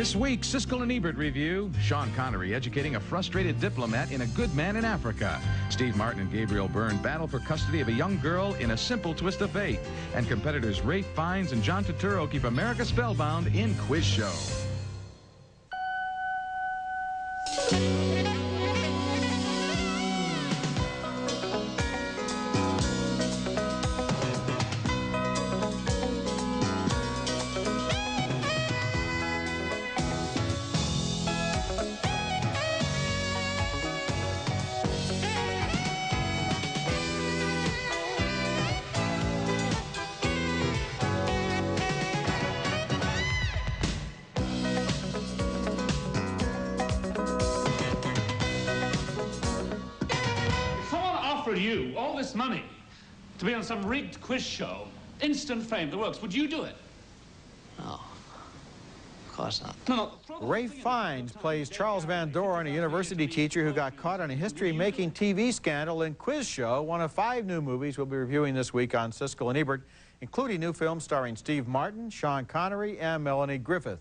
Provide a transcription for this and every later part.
This week, Siskel and Ebert review. Sean Connery educating a frustrated diplomat in A Good Man in Africa. Steve Martin and Gabriel Byrne battle for custody of a young girl in A Simple Twist of Fate. And competitors Ralph Fiennes and John Turturro keep America spellbound in Quiz Show. You all this money to be on some rigged quiz show, instant fame, the works, would you do it? No, of course not. No. Ralph Fiennes plays Charles Van Doren, a university teacher who got caught in a history-making TV scandal in Quiz Show, one of 5 new movies we'll be reviewing this week on Siskel and Ebert, including new films starring Steve Martin, Sean Connery, and Melanie Griffith.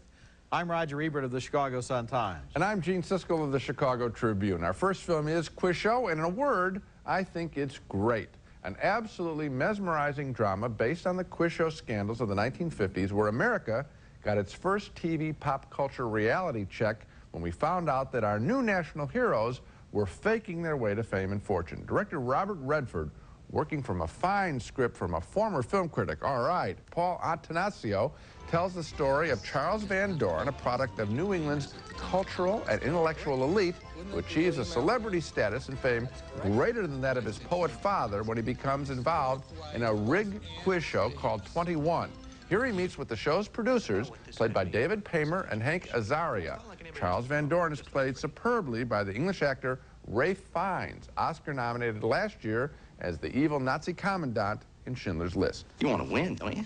I'm Roger Ebert of the Chicago Sun-Times. And I'm Gene Siskel of the Chicago Tribune. Our first film is Quiz Show, and in a word, I think it's great. An absolutely mesmerizing drama based on the quiz show scandals of the 1950s, where America got its first TV pop culture reality check when we found out that our new national heroes were faking their way to fame and fortune. Director Robert Redford, working from a fine script from a former film critic, all right, Paul Attanasio, tells the story of Charles Van Doren, a product of New England's cultural and intellectual elite, who achieves a celebrity status and fame greater than that of his poet father when he becomes involved in a rigged quiz show called 21. Here he meets with the show's producers, played by David Paymer and Hank Azaria. Charles Van Doren is played superbly by the English actor Ralph Fiennes, Oscar-nominated last year as the evil Nazi commandant in Schindler's List. You want to win, don't you?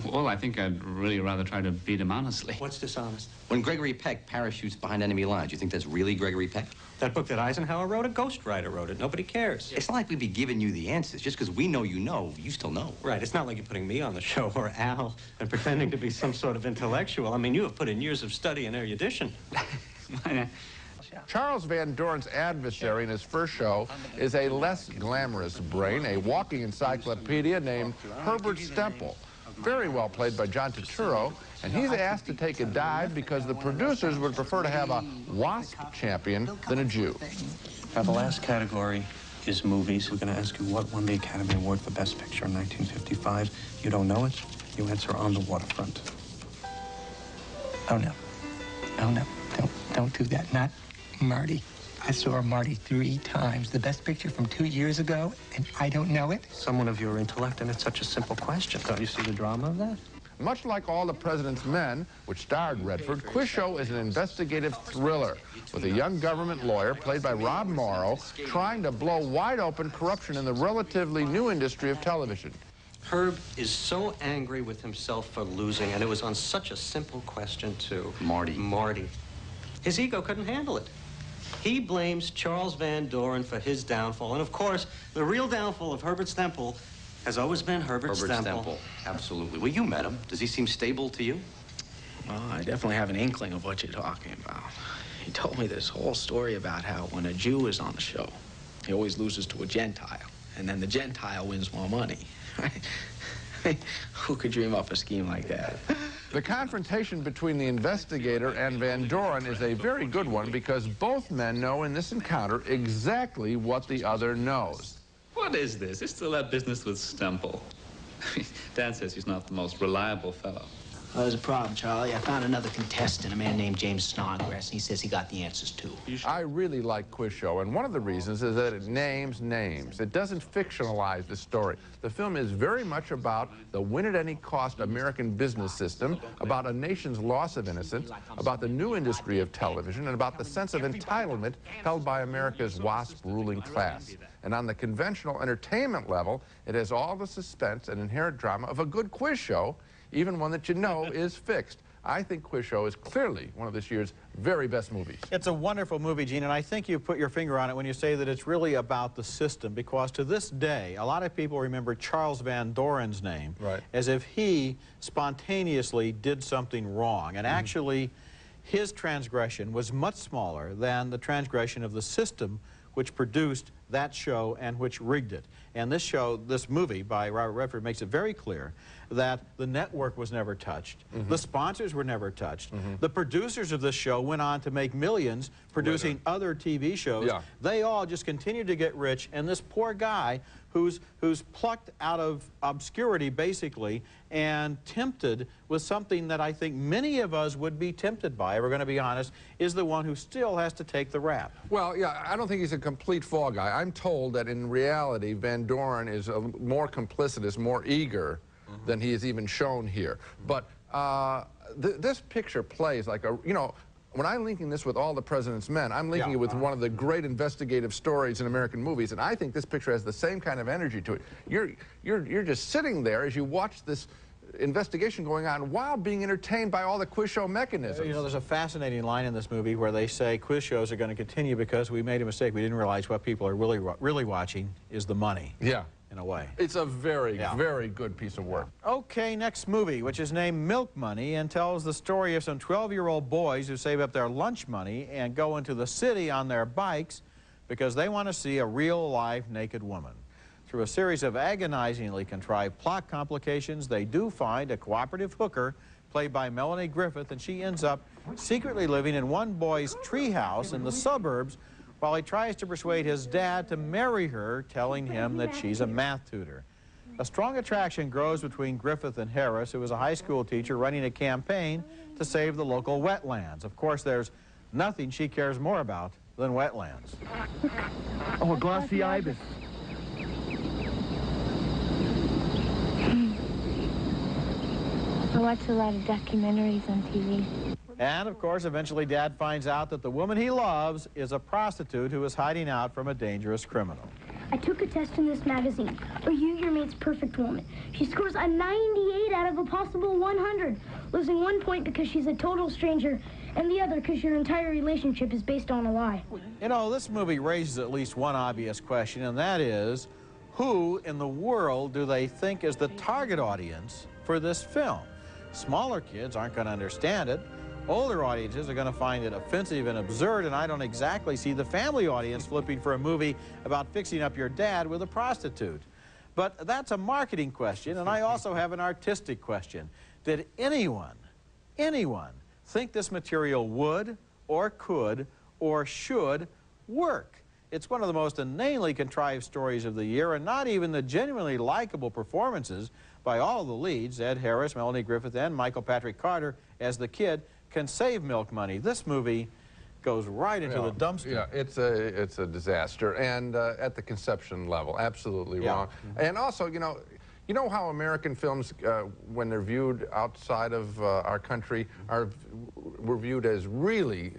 Well, I think I'd really rather try to beat him honestly. What's dishonest? When Gregory Peck parachutes behind enemy lines, you think that's really Gregory Peck? That book that Eisenhower wrote, a ghostwriter wrote it. Nobody cares. It's not like we'd be giving you the answers. Just because we know, you still know. Right, it's not like you're putting me on the show, or Al, and pretending to be some sort of intellectual. I mean, you have put in years of study and erudition. Charles Van Doren's adversary in his first show is a less glamorous brain, a walking encyclopedia named Herbert Stemple. Very well played by John Turturro, and he's asked to take a dive because the producers would prefer to have a WASP champion than a Jew. Now, the last category is movies. We're going to ask you what won the Academy Award for Best Picture in 1955. You don't know it, you answer On the Waterfront. Oh, no. Oh, no. Don't do that. Not Marty. I saw Marty 3 times. The Best Picture from 2 years ago, and I don't know it? Someone of your intellect, and it's such a simple question. Don't you see the drama of that? Much like All the President's Men, which starred Redford, Quiz Show is an investigative thriller with a young government lawyer, played by Rob Morrow, trying to blow wide open corruption in the relatively new industry of television. Herb is so angry with himself for losing, and it was on such a simple question, too. Marty. His ego couldn't handle it. He blames Charles Van Doren for his downfall. And, of course, the real downfall of Herbert Stemple has always been Herbert Stemple. Absolutely. Well, you met him. Does he seem stable to you? Well, I definitely have an inkling of what you're talking about. He told me this whole story about how when a Jew is on the show, he always loses to a Gentile, and then the Gentile wins more money. Who could dream up a scheme like that? The confrontation between the investigator and Van Doren is a very good one because both men know in this encounter exactly what the other knows. What is this? It's still that business with Stemple. Dan says he's not the most reliable fellow. Well, there's a problem, Charlie. I found another contestant, a man named James Snodgrass, and he says he got the answers, too. I really like Quiz Show, and one of the reasons is that it names names. It doesn't fictionalize the story. The film is very much about the win-at-any-cost American business system, about a nation's loss of innocence, about the new industry of television, and about the sense of entitlement held by America's WASP ruling class. And on the conventional entertainment level, it has all the suspense and inherent drama of a good quiz show, even one that you know is fixed. I think Quiz Show is clearly one of this year's very best movies. It's a wonderful movie, Gene, and I think you put your finger on it when you say that it's really about the system, because to this day, a lot of people remember Charles Van Doren's name as if he spontaneously did something wrong, and actually his transgression was much smaller than the transgression of the system which produced that show and which rigged it. And this show, this movie by Robert Redford, makes it very clear that the network was never touched. The sponsors were never touched. The producers of this show went on to make millions producing other TV shows. They all just continued to get rich, and this poor guy who's plucked out of obscurity, basically, and tempted with something that I think many of us would be tempted by, if we're going to be honest, is the one who still has to take the rap. Well, yeah, I don't think he's a complete fall guy. I'm told that in reality, Van Doren is more complicitous, more eager than he is even shown here. But this picture plays like a, you know, when I'm linking this with All the President's Men, I'm linking it with one of the great investigative stories in American movies, and I think this picture has the same kind of energy to it. You're just sitting there as you watch this investigation going on while being entertained by all the quiz show mechanisms. You know, there's a fascinating line in this movie where they say quiz shows are going to continue because we made a mistake. We didn't realize what people are really watching is the money. Yeah. In a way. It's a very, very good piece of work. Okay, next movie, which is named Milk Money, and tells the story of some 12-year-old boys who save up their lunch money and go into the city on their bikes because they want to see a real, live, naked woman. Through a series of agonizingly contrived plot complications, they do find a cooperative hooker played by Melanie Griffith, and she ends up secretly living in one boy's treehouse in the suburbs while he tries to persuade his dad to marry her, telling him that she's a math tutor. A strong attraction grows between Griffith and Harris, who is a high school teacher running a campaign to save the local wetlands. Of course, there's nothing she cares more about than wetlands. Oh, a glossy ibis. I watch a lot of documentaries on TV. And, of course, eventually Dad finds out that the woman he loves is a prostitute who is hiding out from a dangerous criminal. I took a test in this magazine. Are you your mate's perfect woman? She scores a 98 out of a possible 100, losing 1 point because she's a total stranger, and the other because your entire relationship is based on a lie. You know, this movie raises at least one obvious question, and that is, who in the world do they think is the target audience for this film? Smaller kids aren't going to understand it. Older audiences are going to find it offensive and absurd, and I don't exactly see the family audience flipping for a movie about fixing up your dad with a prostitute. But that's a marketing question, and I also have an artistic question. Did anyone think this material would, or could, or should work? It's one of the most inanely contrived stories of the year, and not even the genuinely likable performances by all the leads, Ed Harris, Melanie Griffith, and Michael Patrick Carter as the kid, can save Milk Money. This movie goes right into the dumpster. Yeah, it's a disaster, and at the conception level, absolutely wrong. And also, you know how American films, when they're viewed outside of our country, were viewed as really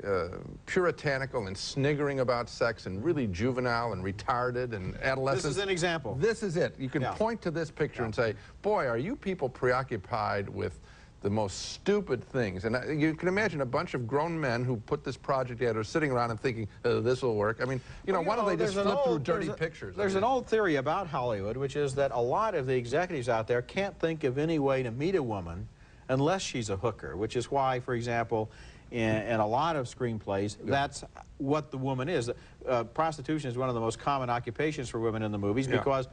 puritanical and sniggering about sex and really juvenile and retarded and adolescent. This is an example. This is it. You can point to this picture and say, boy, are you people preoccupied with the most stupid things. And you can imagine a bunch of grown men who put this project together sitting around and thinking, this will work. I mean, why don't they just flip through dirty pictures? There's an old theory about Hollywood, which is that a lot of the executives out there can't think of any way to meet a woman unless she's a hooker, which is why, for example, in a lot of screenplays, that's what the woman is. Prostitution is one of the most common occupations for women in the movies because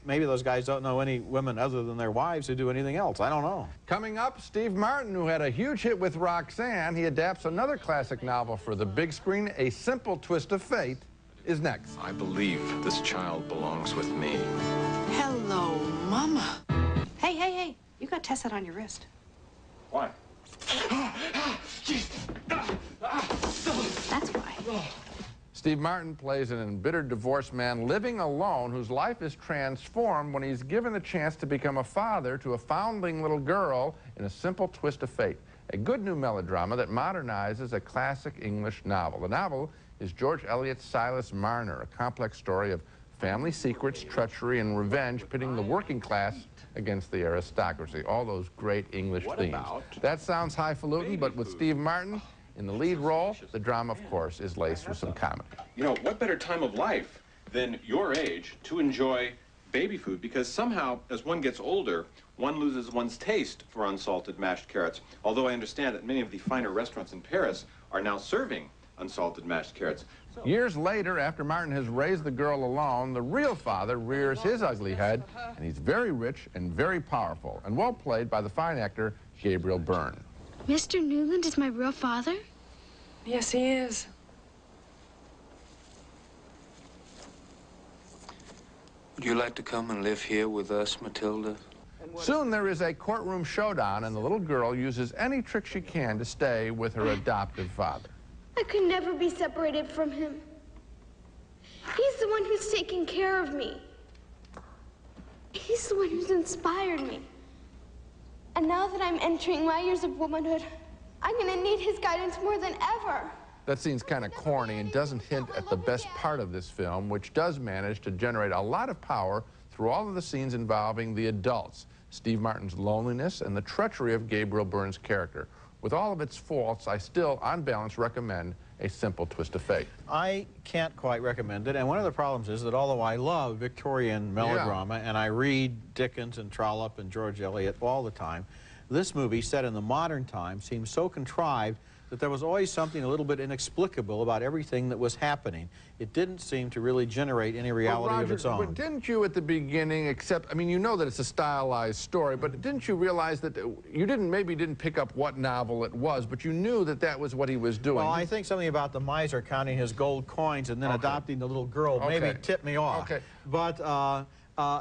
maybe those guys don't know any women other than their wives who do anything else. I don't know. Coming up, Steve Martin, who had a huge hit with Roxanne, he adapts another classic novel for the big screen. A Simple Twist of Fate is next. I believe this child belongs with me. Hello, Mama. Hey, hey, hey. You got Tessa on your wrist. Why? That's why. Steve Martin plays an embittered divorced man living alone whose life is transformed when he's given the chance to become a father to a foundling little girl in A Simple Twist of Fate, a good new melodrama that modernizes a classic English novel. The novel is George Eliot's Silas Marner, a complex story of family secrets, treachery, and revenge, pitting the working class against the aristocracy. All those great English themes. That sounds highfalutin, but with Steve Martin in the lead role, the drama, of course, is laced with some comedy. You know, what better time of life than your age to enjoy baby food? Because somehow, as one gets older, one loses one's taste for unsalted mashed carrots. Although I understand that many of the finer restaurants in Paris are now serving unsalted mashed carrots. Years later, after Martin has raised the girl alone, the real father rears his ugly head, and he's very rich and very powerful, and well played by the fine actor Gabriel Byrne. Mr. Newland is my real father? Yes, he is. Would you like to come and live here with us, Matilda? Soon there is a courtroom showdown, and the little girl uses any trick she can to stay with her adoptive father. I could never be separated from him. He's the one who's taken care of me. He's the one who's inspired me. And now that I'm entering my years of womanhood, I'm gonna need his guidance more than ever. That scene's kind of corny and doesn't hint at the best part of this film, which does manage to generate a lot of power through all of the scenes involving the adults, Steve Martin's loneliness, and the treachery of Gabriel Byrne's character. With all of its faults, I still, on balance, recommend A Simple Twist of Fate. I can't quite recommend it, and one of the problems is that although I love Victorian melodrama, and I read Dickens and Trollope and George Eliot all the time, this movie, set in the modern time, seems so contrived that there was always something a little bit inexplicable about everything that was happening. It didn't seem to really generate any reality of its own. But didn't you at the beginning accept, I mean, you know that it's a stylized story, but didn't you realize that you maybe didn't pick up what novel it was, but you knew that that was what he was doing? Well, I think something about the miser counting his gold coins and then adopting the little girl maybe tipped me off. But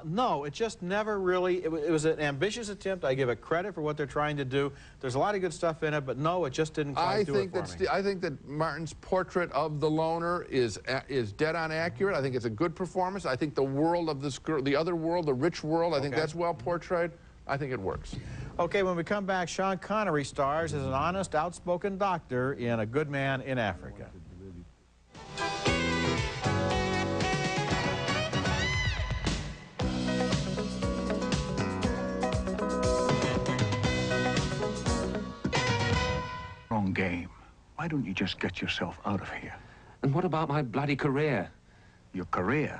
no, it just never really, it was an ambitious attempt. I give it credit for what they're trying to do. There's a lot of good stuff in it, but no, it just didn't quite do it for me. I think that Martin's portrait of the loner is dead on accurate. I think it's a good performance. I think the world of this girl, the other world, the rich world, I think that's well portrayed. I think it works. Okay, when we come back, Sean Connery stars as an honest, outspoken doctor in A Good Man in Africa. Wrong game. Why don't you just get yourself out of here? And what about my bloody career? Your career?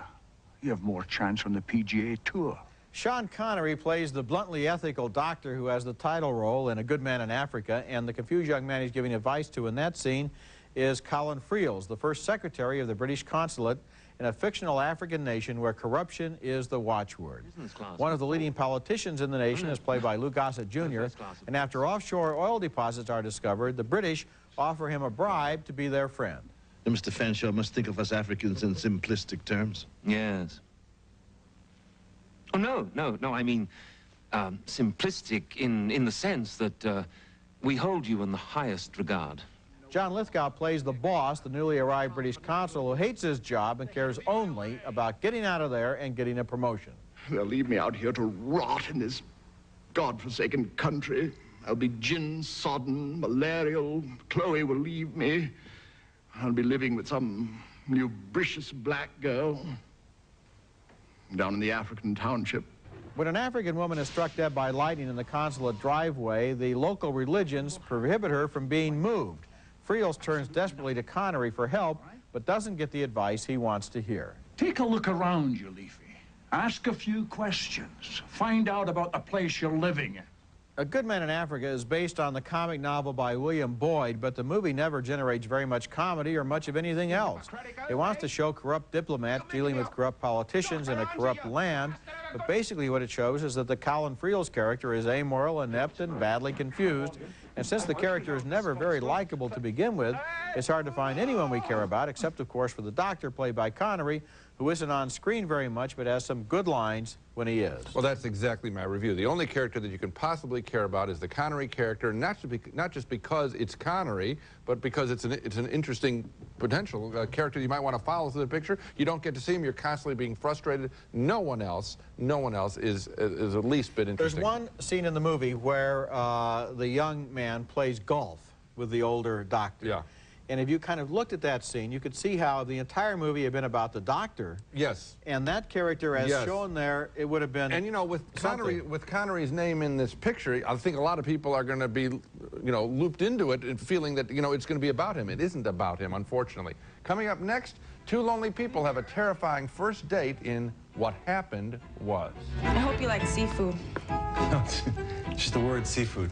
You have more chance on the PGA Tour. Sean Connery plays the bluntly ethical doctor who has the title role in A Good Man in Africa, and the confused young man he's giving advice to in that scene is Colin Friels, the first secretary of the British consulate in a fictional African nation where corruption is the watchword. One of the leading politicians in the nation is played by Lou Gossett Jr., and after offshore oil deposits are discovered, the British offer him a bribe to be their friend. Mr. Fanshawe must think of us Africans in simplistic terms. Yes. Oh, no, I mean, simplistic in the sense that we hold you in the highest regard. John Lithgow plays the boss, the newly arrived British consul who hates his job and cares only about getting out of there and getting a promotion. They'll leave me out here to rot in this godforsaken country. I'll be gin-sodden, malarial. Chloe will leave me. I'll be living with some lubricious black girl down in the African township. When an African woman is struck dead by lightning in the consulate driveway, the local religions prohibit her from being moved. Friels turns desperately to Connery for help, but doesn't get the advice he wants to hear. Take a look around you, Leafy. Ask a few questions. Find out about the place you're living in. A Good Man in Africa is based on the comic novel by William Boyd, but the movie never generates very much comedy or much of anything else. It wants to show corrupt diplomats dealing with corrupt politicians in a corrupt land, but basically what it shows is that the Colin Friels character is amoral, inept, and badly confused. And since the character is never very likable to begin with, it's hard to find anyone we care about, except, of course, for the doctor played by Connery, who isn't on screen very much, but has some good lines when he is. Well, that's exactly my review. The only character that you can possibly care about is the Connery character, not just because it's Connery, but because it's an interesting potential character you might want to follow through the picture. You don't get to see him. You're constantly being frustrated. No one else is at least bit interesting. There's one scene in the movie where the young man plays golf with the older doctor. Yeah. And if you kind of looked at that scene, you could see how the entire movie had been about the doctor. Yes. And that character, as shown there, it would have been. And you know, with Connery's name in this picture, I think a lot of people are going to be, you know, looped into it and feeling that, you know, it's going to be about him. It isn't about him, unfortunately. Coming up next, two lonely people have a terrifying first date in What Happened Was. I hope you like seafood. Just the word seafood.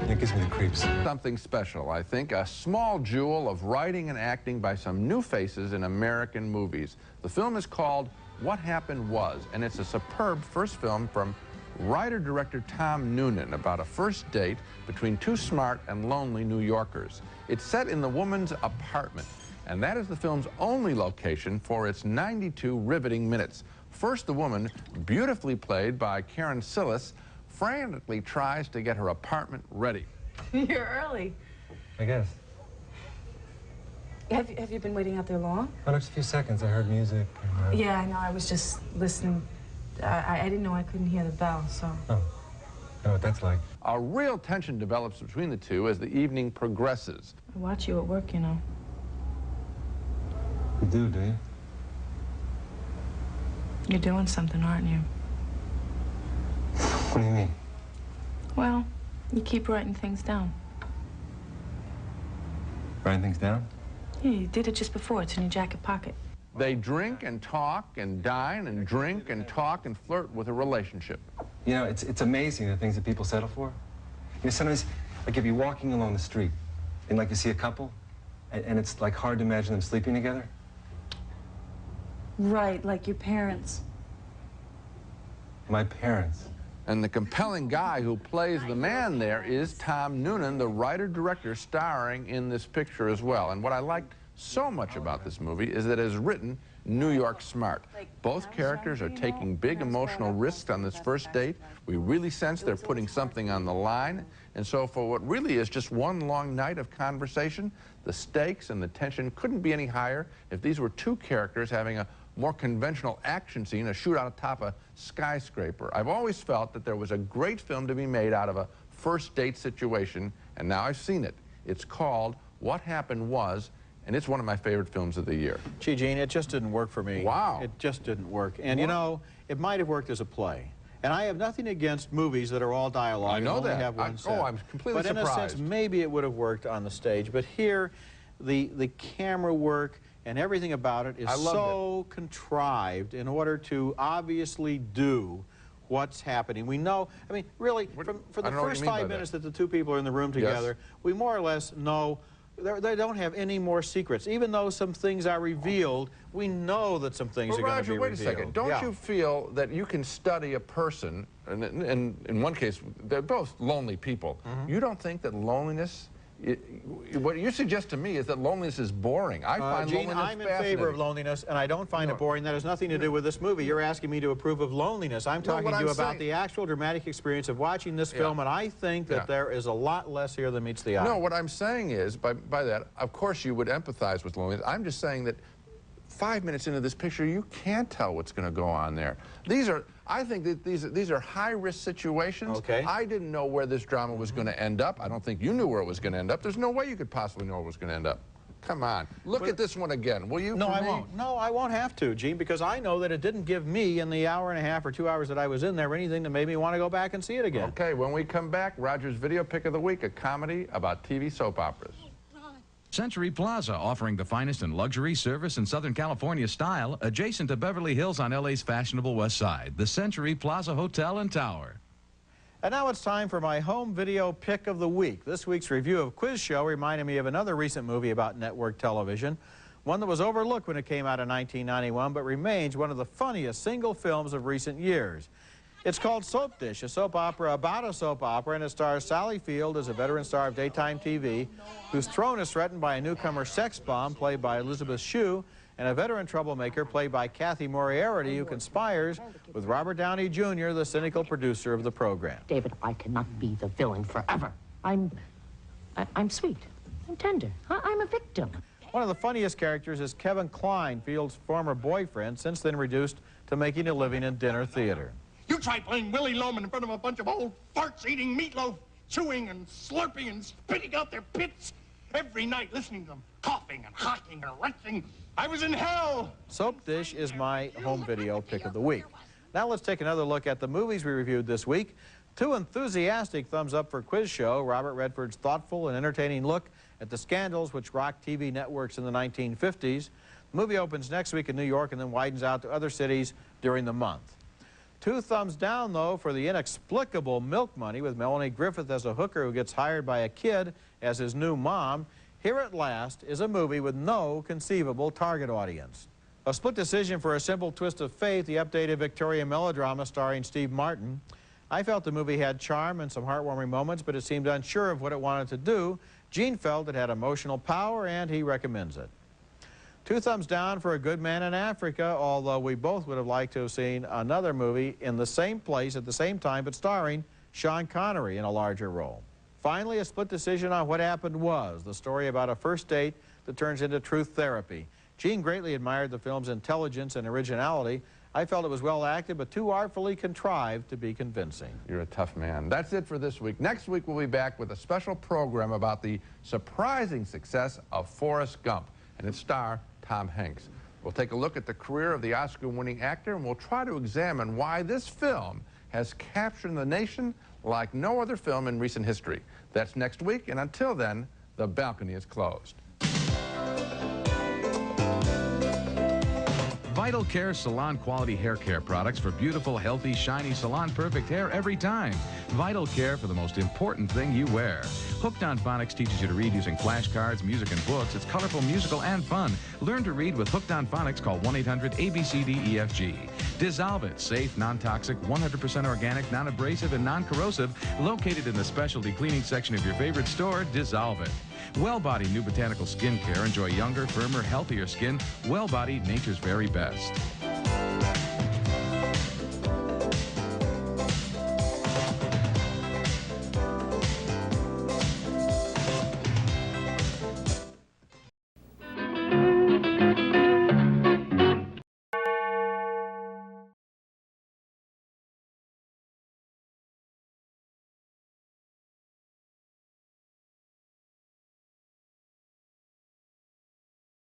It gives me the creeps. Something special, I think. A small jewel of writing and acting by some new faces in American movies. The film is called What Happened Was, and it's a superb first film from writer-director Tom Noonan about a first date between two smart and lonely New Yorkers. It's set in the woman's apartment, and that is the film's only location for its 92 riveting minutes. First, the woman, beautifully played by Karen Sillis, frantically tries to get her apartment ready. You're early. I guess. Have you been waiting out there long? Oh, just a few seconds. I heard music. And, Yeah, I know. I was just listening. I didn't know I couldn't hear the bell, so. Oh, I know what that's like. A real tension develops between the two as the evening progresses. I watch you at work, you know. You do you? You're doing something, aren't you? What do you mean? Well, you keep writing things down. Writing things down? Yeah, you did it just before. It's in your jacket pocket. They drink and talk and dine and drink and talk and flirt with a relationship. You know, it's amazing the things that people settle for. You know, sometimes, like if you're walking along the street and like you see a couple, and it's like hard to imagine them sleeping together. Right, like your parents. My parents. And the compelling guy who plays the man there is Tom Noonan, the writer-director starring in this picture as well. And what I liked so much about this movie is that it is written New York smart. Both characters are taking big emotional risks on this first date. We really sense they're putting something on the line. And so for what really is just one long night of conversation, the stakes and the tension couldn't be any higher if these were two characters having a more conventional action scene, a shootout atop a skyscraper. I've always felt that there was a great film to be made out of a first date situation, and now I've seen it. It's called What Happened Was, and it's one of my favorite films of the year. Gee, Gene, it just didn't work for me. Wow. It just didn't work. And, you know, it might have worked as a play. And I have nothing against movies that are all dialogue. I know and only that. Have one set. Oh, I'm completely surprised. But in a sense, maybe it would have worked on the stage. But here, the camera work and everything about it is so contrived in order to obviously do what's happening. We know, I mean, really, for the first 5 minutes that the two people are in the room together, we more or less know they don't have any more secrets. Even though some things are revealed, we know that some things are going to be revealed. Wait a second. Don't you feel that you can study a person, and in one case, they're both lonely people. You don't think that loneliness, what you suggest to me is that loneliness is boring. I find Gene, loneliness I'm in favor of loneliness, and I don't find it boring. That has nothing to do with this movie. You're asking me to approve of loneliness. I'm talking to you about the actual dramatic experience of watching this film, and I think that there is a lot less here than meets the eye. No, what I'm saying is, by that, of course you would empathize with loneliness. I'm just saying that 5 minutes into this picture, you can't tell what's going to go on there. I think that these are high-risk situations. Okay. I didn't know where this drama was going to end up. I don't think you knew where it was going to end up. There's no way you could possibly know where it was going to end up. Come on. Look at this one again, will you? No, I won't. No, I won't have to, Gene, because I know that it didn't give me, in the hour and a half or 2 hours that I was in there, anything that made me want to go back and see it again. Okay, when we come back, Roger's Video Pick of the Week, a comedy about TV soap operas. Century Plaza, offering the finest in luxury, service, and Southern California style, adjacent to Beverly Hills on LA's fashionable west side. The Century Plaza Hotel and Tower. And now it's time for my home video pick of the week. This week's review of Quiz Show reminded me of another recent movie about network television, one that was overlooked when it came out in 1991, but remains one of the funniest single films of recent years. It's called Soap Dish, a soap opera about a soap opera, and it stars Sally Field as a veteran star of daytime TV, whose throne is threatened by a newcomer sex bomb played by Elizabeth Shue, and a veteran troublemaker played by Kathy Moriarty, who conspires with Robert Downey Jr., the cynical producer of the program. David, I cannot be the villain forever. I'm sweet. I'm tender. I'm a victim. One of the funniest characters is Kevin Kline, Field's former boyfriend, since then reduced to making a living in dinner theater. You try playing Willie Loman in front of a bunch of old farts eating meatloaf, chewing and slurping and spitting out their pits, every night listening to them, coughing and hacking and wrenching. I was in hell. Soap Dish is my home video pick of the week. Now let's take another look at the movies we reviewed this week. Two enthusiastic thumbs up for Quiz Show, Robert Redford's thoughtful and entertaining look at the scandals which rocked TV networks in the 1950s. The movie opens next week in New York and then widens out to other cities during the month. Two thumbs down, though, for the inexplicable Milk Money with Melanie Griffith as a hooker who gets hired by a kid as his new mom. Here at last is a movie with no conceivable target audience. A split decision for A Simple Twist of Fate, the updated Victorian melodrama starring Steve Martin. I felt the movie had charm and some heartwarming moments, but it seemed unsure of what it wanted to do. Gene felt it had emotional power, and he recommends it. Two thumbs down for A Good Man in Africa, although we both would have liked to have seen another movie in the same place at the same time, but starring Sean Connery in a larger role. Finally, a split decision on What Happened Was, the story about a first date that turns into truth therapy. Gene greatly admired the film's intelligence and originality. I felt it was well acted, but too artfully contrived to be convincing. You're a tough man. That's it for this week. Next week, we'll be back with a special program about the surprising success of Forrest Gump and its star, Tom Hanks. We'll take a look at the career of the Oscar-winning actor, and we'll try to examine why this film has captured the nation like no other film in recent history. That's next week, and until then, the balcony is closed. Vital Care salon quality hair care products for beautiful, healthy, shiny, salon perfect hair every time. Vital Care for the most important thing you wear. Hooked on Phonics teaches you to read using flashcards, music, and books. It's colorful, musical, and fun. Learn to read with Hooked on Phonics. Call 1-800-ABCDEFG. Dissolve It. Safe, non-toxic, 100% organic, non-abrasive, and non-corrosive. Located in the specialty cleaning section of your favorite store, Dissolve It. Well Body New Botanical Skincare. Enjoy younger, firmer, healthier skin. Well Body, nature's very best.